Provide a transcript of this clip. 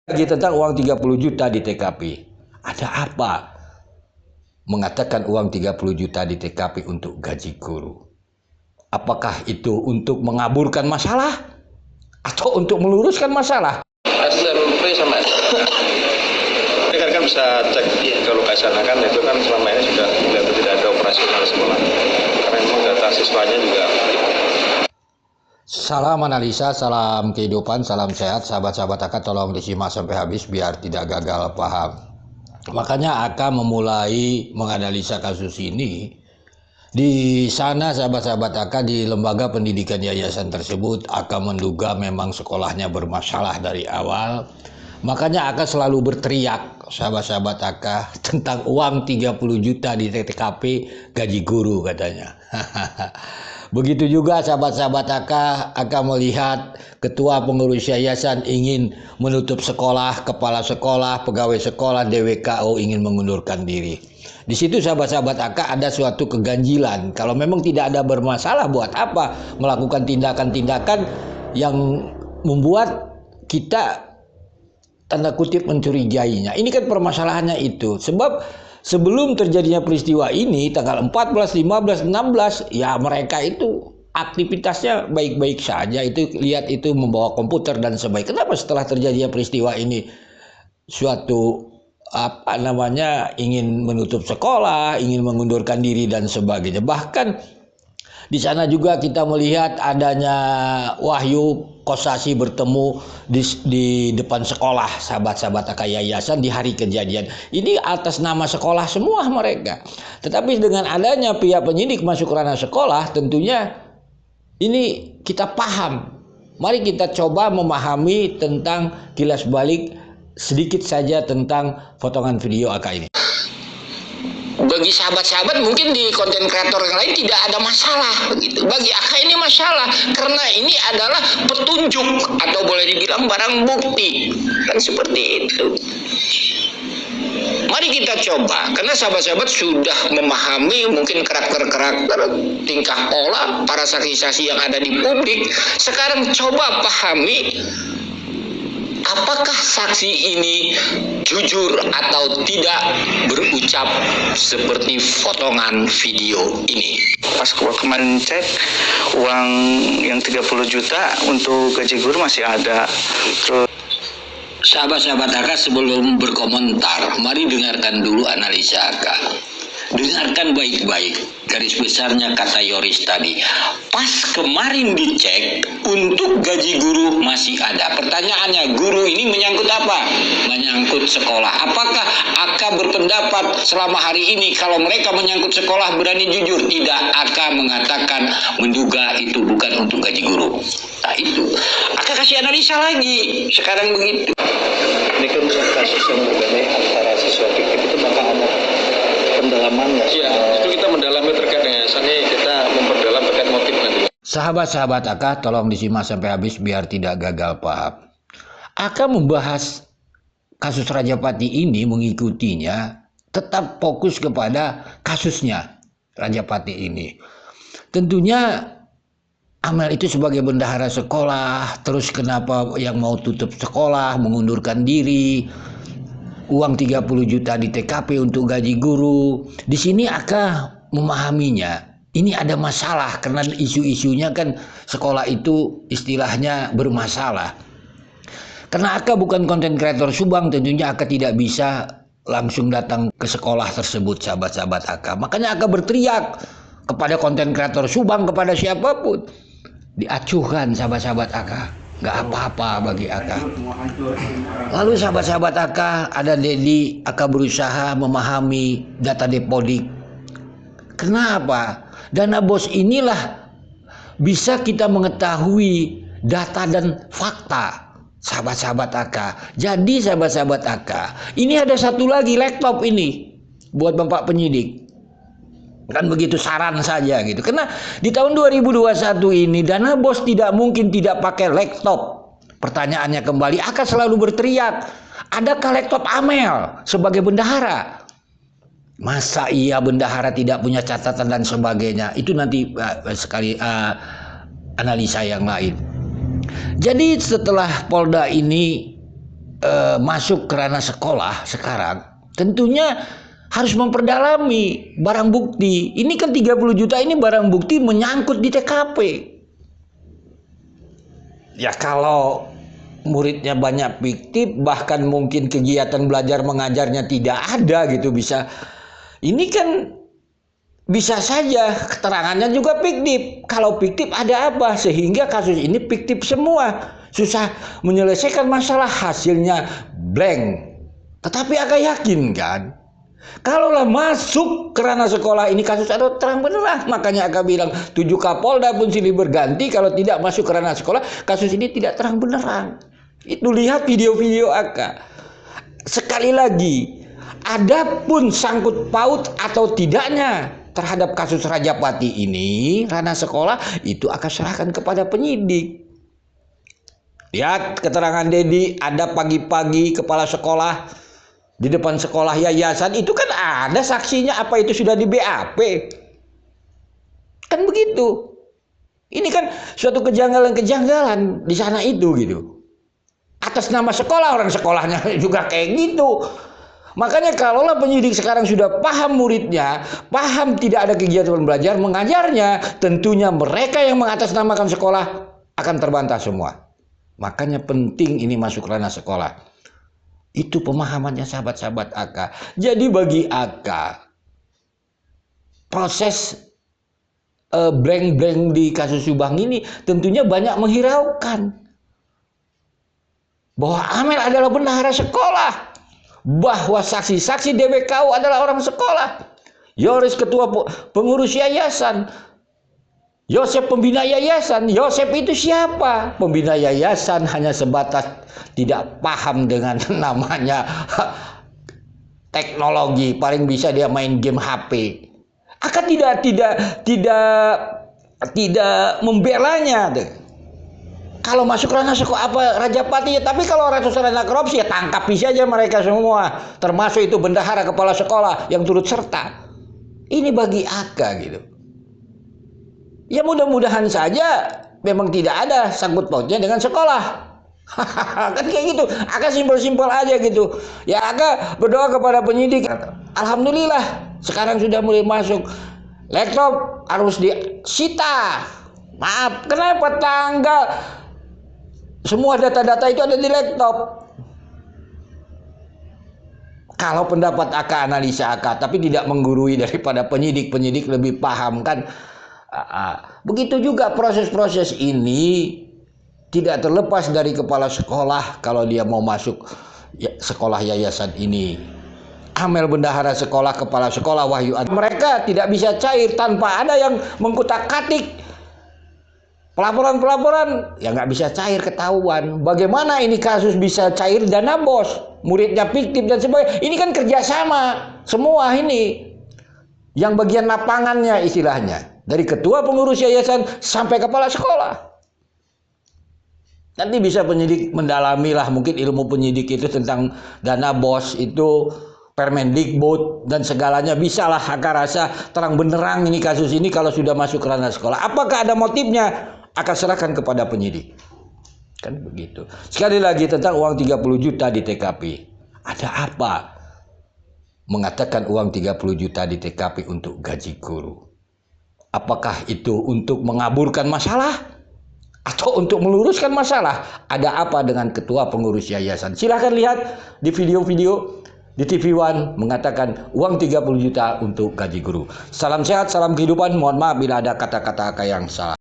Lagi tentang uang 30 juta di TKP. Ada apa mengatakan uang 30 juta di TKP untuk gaji guru? Apakah itu untuk mengaburkan masalah atau untuk meluruskan masalah? Survei sama kan bisa cek ke lokasi anak kan, itu kan selama ini sudah tidak ada operasional sekolah karena memang data siswanya juga. Salam analisa, salam kehidupan, salam sehat. Sahabat-sahabat AK tolong disimak sampai habis biar tidak gagal paham. Makanya AK memulai menganalisa kasus ini. Di sana sahabat-sahabat AK di lembaga pendidikan yayasan tersebut AK menduga memang sekolahnya bermasalah dari awal. Makanya AK selalu berteriak sahabat-sahabat AK tentang uang 30 juta di TKP gaji guru katanya. Begitu juga sahabat-sahabat AK melihat ketua pengurus yayasan ingin menutup sekolah, kepala sekolah, pegawai sekolah, DWKO ingin mengundurkan diri. Di situ sahabat-sahabat AK ada suatu keganjilan. Kalau memang tidak ada bermasalah, buat apa melakukan tindakan-tindakan yang membuat kita tanda kutip mencurigainya. Ini kan permasalahannya itu. Sebab sebelum terjadinya peristiwa ini, tanggal 14, 15, 16, ya mereka itu aktivitasnya baik-baik saja. Itu lihat itu membawa komputer dan sebagainya. Kenapa setelah terjadinya peristiwa ini suatu ingin menutup sekolah, ingin mengundurkan diri dan sebagainya. Bahkan di sana juga kita melihat adanya Wahyu Kosasi bertemu di depan sekolah sahabat-sahabat AK yayasan di hari kejadian. Ini atas nama sekolah semua mereka. Tetapi dengan adanya pihak penyidik masuk ranah sekolah, tentunya ini kita paham. Mari kita coba memahami tentang kilas balik sedikit saja tentang potongan video AK ini. Bagi sahabat-sahabat mungkin di konten kreator yang lain tidak ada masalah begitu. Bagi AK ini masalah karena ini adalah petunjuk atau boleh dibilang barang bukti. Kan seperti itu. Mari kita coba, karena sahabat-sahabat sudah memahami mungkin karakter-karakter, tingkah pola para saksi-saksi yang ada di publik. Sekarang coba pahami apakah saksi ini jujur atau tidak berucap seperti potongan video ini. Pas kemarin cek uang yang 30 juta untuk gaji guru masih ada. Terus sahabat-sahabat AK sebelum berkomentar, mari dengarkan dulu analisa AK. Dengarkan baik-baik garis besarnya kata Yoris tadi. Pas kemarin dicek untuk gaji guru masih ada. Pertanyaannya, guru ini menyangkut apa? Menyangkut sekolah. Apakah AK berpendapat selama hari ini kalau mereka menyangkut sekolah berani jujur? Tidak, AK mengatakan menduga itu bukan untuk gaji guru. Nah itu, AK kasih analisa lagi. Sekarang begitu. Ini kan kasus yang berbeda antara siswa fiktif itu bakal ada pendalamannya. Iya, itu kita mendalami terkait dengan yayasan ini, kita memperdalam terkait motif nanti. Sahabat-sahabat AK tolong disimak sampai habis biar tidak gagal paham. AK membahas kasus Rajapati ini, mengikutinya tetap fokus kepada kasusnya Rajapati ini. Tentunya Amel itu sebagai bendahara sekolah, terus kenapa yang mau tutup sekolah, mengundurkan diri, uang 30 juta di TKP untuk gaji guru. Di sini AK memahaminya. Ini ada masalah karena isu-isunya kan sekolah itu istilahnya bermasalah. Karena AK bukan konten kreator Subang, tentunya AK tidak bisa langsung datang ke sekolah tersebut sahabat-sahabat AK. Makanya AK berteriak kepada konten kreator Subang, kepada siapapun. Diacuhkan sahabat-sahabat AK. Gak apa-apa bagi AK. Lalu sahabat-sahabat AK, ada Dedi, AK berusaha memahami data depodik. Kenapa? Dana bos inilah bisa kita mengetahui data dan fakta sahabat-sahabat AK. Jadi sahabat-sahabat AK, ini ada satu lagi laptop ini buat Bapak penyidik. Kan begitu saran saja gitu. Karena di tahun 2021 ini dana bos tidak mungkin tidak pakai laptop. Pertanyaannya kembali, AK selalu berteriak, adakah laptop Amel sebagai bendahara? Masa iya bendahara tidak punya catatan dan sebagainya? Itu nanti sekali analisa yang lain. Jadi setelah Polda ini masuk ke ranah sekolah sekarang, tentunya harus memperdalami barang bukti. Ini kan 30 juta ini barang bukti menyangkut di TKP. Ya kalau muridnya banyak fiktif, bahkan mungkin kegiatan belajar mengajarnya tidak ada gitu, bisa. Ini kan bisa saja keterangannya juga fiktif. Kalau fiktif ada apa? Sehingga kasus ini fiktif semua. Susah menyelesaikan masalah, hasilnya blank. Tetapi agak yakin kan, kalaulah masuk ke ranah sekolah ini kasus ada terang benerang. Makanya agak bilang 7 Kapolda pun silih berganti, kalau tidak masuk ke ranah sekolah kasus ini tidak terang benerang. Itu lihat video-video AK. Sekali lagi, adapun sangkut paut atau tidaknya terhadap kasus Rajapati ini ranah sekolah, itu akan serahkan kepada penyidik. Lihat keterangan Dedi, ada pagi-pagi kepala sekolah di depan sekolah yayasan, itu kan ada saksinya. Apa itu sudah di BAP? Kan begitu. Ini kan suatu kejanggalan-kejanggalan di sana itu gitu. Atas nama sekolah, orang sekolahnya juga kayak gitu. Makanya kalaulah penyidik sekarang sudah paham muridnya, paham tidak ada kegiatan belajar mengajarnya, tentunya mereka yang mengatasnamakan sekolah akan terbantah semua. Makanya penting ini masuk ranah sekolah. Itu pemahamannya sahabat-sahabat AK. Jadi bagi AK, proses blank-blank di kasus Subang ini tentunya banyak menghiraukan. Bahwa Amel adalah bendahara sekolah. Bahwa saksi-saksi DBKU adalah orang sekolah. Yoris ketua pengurus yayasan. Yosep pembina yayasan. Yosep itu siapa? Pembina yayasan hanya sebatas tidak paham dengan namanya teknologi, paling bisa dia main game HP. Akan tidak membelanya. Kalau masuk ranah sekolah apa Rajapati ya, tapi kalau ranah korupsi ya tangkapi saja mereka semua, termasuk itu bendahara kepala sekolah yang turut serta. Ini bagi AK gitu. Ya mudah-mudahan saja memang tidak ada sangkut pautnya dengan sekolah. Kan kayak gitu, agak simpel-simpel aja gitu. Ya agak berdoa kepada penyidik. Alhamdulillah sekarang sudah mulai masuk. Laptop harus disita. Maaf, kenapa tanggal semua data-data itu ada di laptop? Kalau pendapat AK, analisa AK, tapi tidak menggurui daripada penyidik lebih paham kan. Begitu juga proses-proses ini tidak terlepas dari kepala sekolah kalau dia mau masuk sekolah yayasan ini. Amel bendahara sekolah, kepala sekolah Wahyu. Mereka tidak bisa cair tanpa ada yang mengkutak-katik. Pelaporan-pelaporan ya nggak bisa cair, ketahuan. Bagaimana ini kasus bisa cair dana bos, muridnya fiktif dan sebagainya. Ini kan kerjasama semua ini. Yang bagian lapangannya istilahnya. Dari ketua pengurus yayasan sampai kepala sekolah. Nanti bisa penyidik mendalami lah, mungkin ilmu penyidik itu tentang dana bos itu, Permendikbud dan segalanya, bisalah akar rasa terang benerang ini kasus ini kalau sudah masuk ke ranah sekolah. Apakah ada motifnya? Akan serahkan kepada penyidik. Kan begitu. Sekali lagi tentang uang 30 juta di TKP. Ada apa? Mengatakan uang 30 juta di TKP untuk gaji guru. Apakah itu untuk mengaburkan masalah? Atau untuk meluruskan masalah? Ada apa dengan ketua pengurus yayasan? Silahkan lihat di video-video di TV One mengatakan uang 30 juta untuk gaji guru. Salam sehat, salam kehidupan. Mohon maaf bila ada kata-kata yang salah.